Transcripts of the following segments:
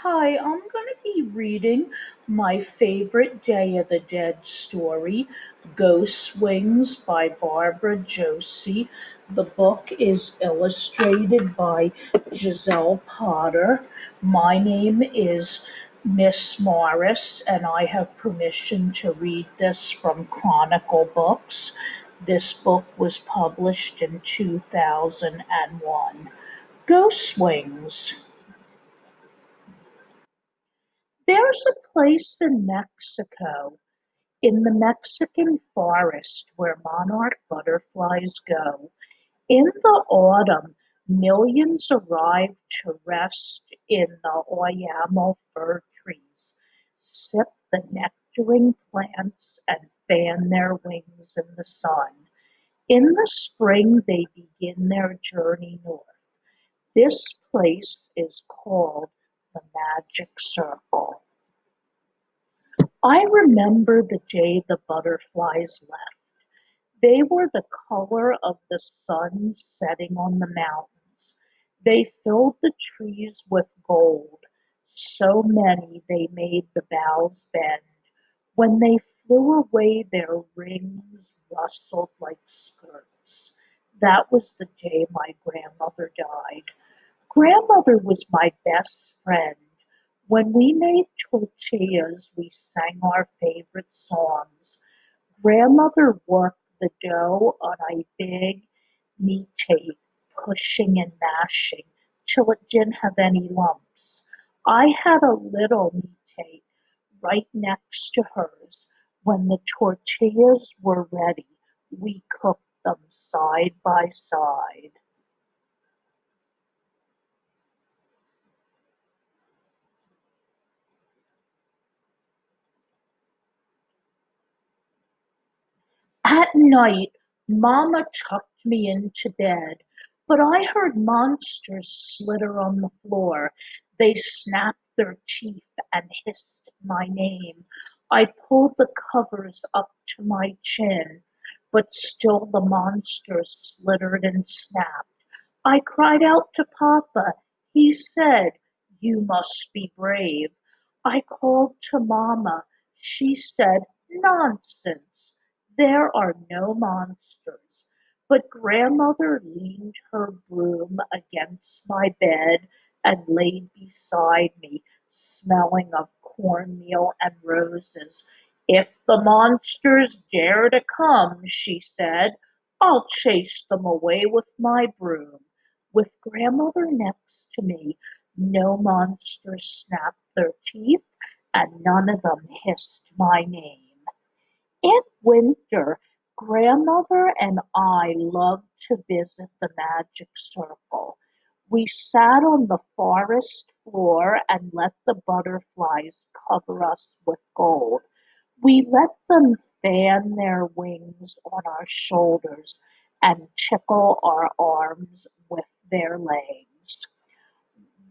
Hi, I'm going to be reading my favorite Day of the Dead story, Ghost Wings by Barbara Josie. The book is illustrated by Giselle Potter. My name is Miss Morris, and I have permission to read this from Chronicle Books. This book was published in 2001. Ghost Wings. There's a place in Mexico, in the Mexican forest, where monarch butterflies go. In the autumn, millions arrive to rest in the Oyamo fir trees, sip the nectaring plants, and fan their wings in the sun. In the spring, they begin their journey north. This place is called the Magic Circle. I remember the day the butterflies left. They were the color of the sun setting on the mountains. They filled the trees with gold, so many they made the boughs bend. When they flew away, their rings rustled like skirts. That was the day my grandmother died. Grandmother was my best friend. When we made tortillas, we sang our favorite songs. Grandmother worked the dough on a big meat tape, pushing and mashing till it didn't have any lumps. I had a little meat tape right next to hers. When the tortillas were ready, we cooked them side by side. At night, Mama tucked me into bed, but I heard monsters slither on the floor. They snapped their teeth and hissed my name. I pulled the covers up to my chin, but still the monsters slithered and snapped. I cried out to Papa. He said, "You must be brave." I called to Mama. She said, "Nonsense. There are no monsters." But grandmother leaned her broom against my bed and laid beside me, smelling of cornmeal and roses. "If the monsters dare to come," she said, "I'll chase them away with my broom." With grandmother next to me, no monsters snapped their teeth and none of them hissed my name. In winter, grandmother and I loved to visit the Magic Circle. We sat on the forest floor and let the butterflies cover us with gold. We let them fan their wings on our shoulders and tickle our arms with their legs.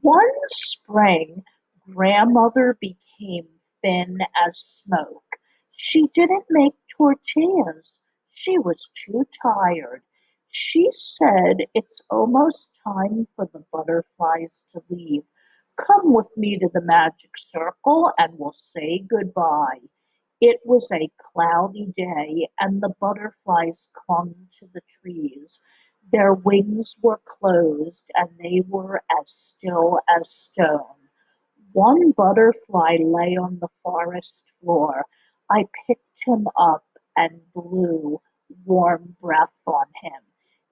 One spring, grandmother became thin as smoke. She didn't make tortillas. She was too tired. She said, "It's almost time for the butterflies to leave. Come with me to the magic circle and we'll say goodbye." It was a cloudy day and the butterflies clung to the trees. Their wings were closed and they were as still as stone. One butterfly lay on the forest floor. I picked him up and blew warm breath on him.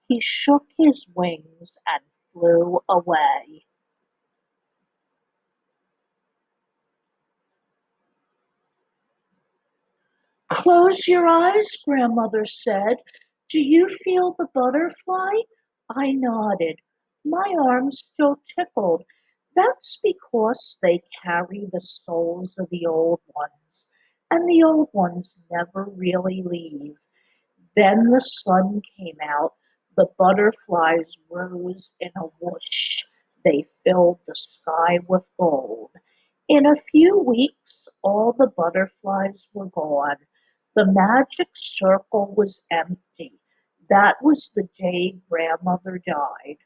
He shook his wings and flew away. "Close your eyes," grandmother said. "Do you feel the butterfly?" I nodded. My arms still tickled. "That's because they carry the souls of the old ones, and the old ones never really leave." Then the sun came out. The butterflies rose in a whoosh. They filled the sky with gold. In a few weeks, all the butterflies were gone. The magic circle was empty. That was the day grandmother died.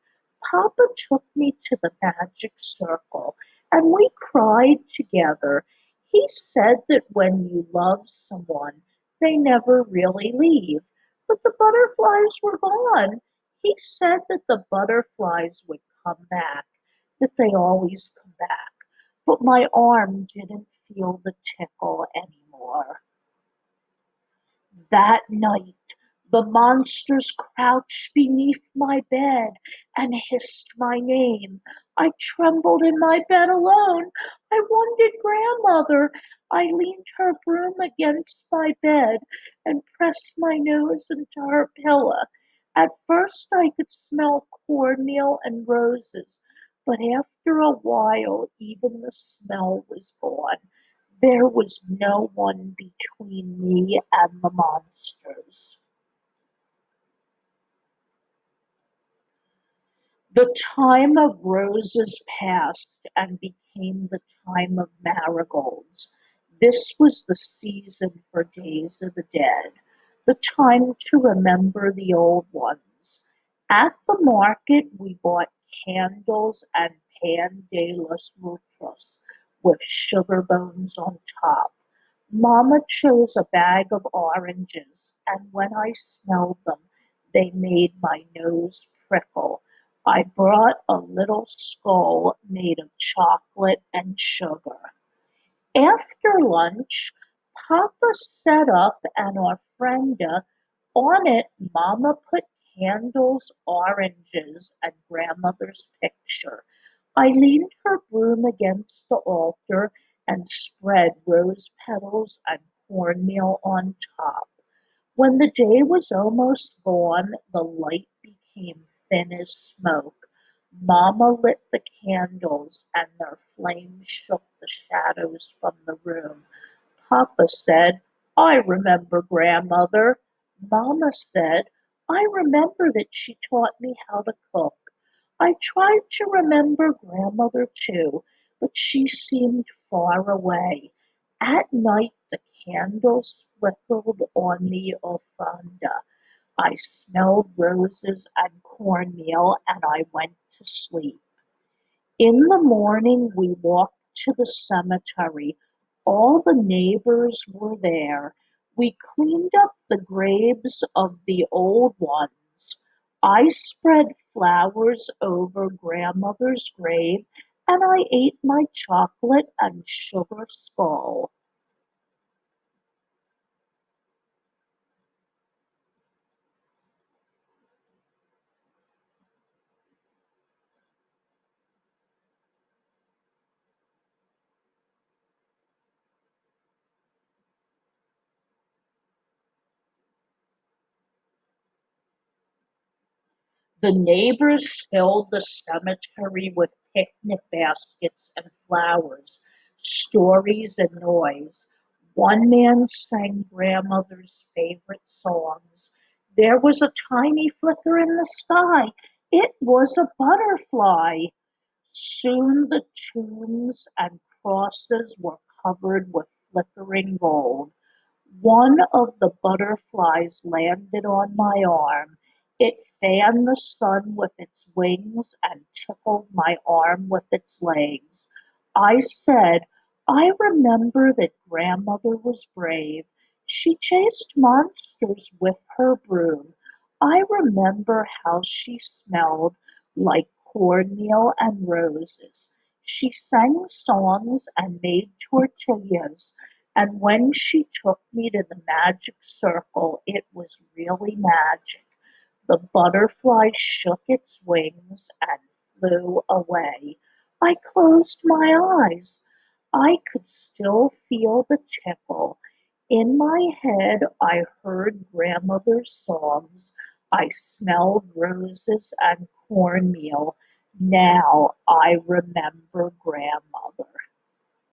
Papa took me to the magic circle and we cried together. He said that when you love someone, they never really leave. But the butterflies were gone. He said that the butterflies would come back, that they always come back. But my arm didn't feel the tickle anymore. That night the monsters crouched beneath my bed and hissed my name. I trembled in my bed alone. I wanted grandmother. I leaned her broom against my bed and pressed my nose into her pillow. At first I could smell cornmeal and roses, but after a while even the smell was gone. There was no one between me and the monsters. The time of roses passed and became the time of marigolds. This was the season for Days of the Dead, the time to remember the old ones. At the market we bought candles and pan de los muertos with sugar bones on top. Mama chose a bag of oranges, and when I smelled them, they made my nose prickle. I brought a little skull made of chocolate and sugar. After lunch, Papa set up an ofrenda. On it, Mama put candles, oranges, and grandmother's picture. I leaned her broom against the altar and spread rose petals and cornmeal on top. When the day was almost gone, the light became thin as smoke. Mamma lit the candles, and their flames shook the shadows from the room. Papa said, I remember grandmother. Mamma said, I remember that she taught me how to cook. I tried to remember grandmother too, but she seemed far away. At night the candles flickered on the ofrenda. I smelled roses and cornmeal, and I went to sleep. In the morning we walked to the cemetery. All the neighbors were there. We cleaned up the graves of the old ones. I spread flowers over grandmother's grave, and I ate my chocolate and sugar skull. The neighbors filled the cemetery with picnic baskets and flowers, stories and noise. One man sang grandmother's favorite songs. There was a tiny flicker in the sky. It was a butterfly. Soon the tombs and crosses were covered with flickering gold. One of the butterflies landed on my arm. It fanned the sun with its wings and tickled my arm with its legs. I said, I remember that grandmother was brave. She chased monsters with her broom. I remember how she smelled like cornmeal and roses. She sang songs and made tortillas, and when she took me to the magic circle, it was really magic. The butterfly shook its wings and flew away. I closed my eyes. I could still feel the tickle. In my head, I heard grandmother's songs. I smelled roses and cornmeal. Now I remember grandmother.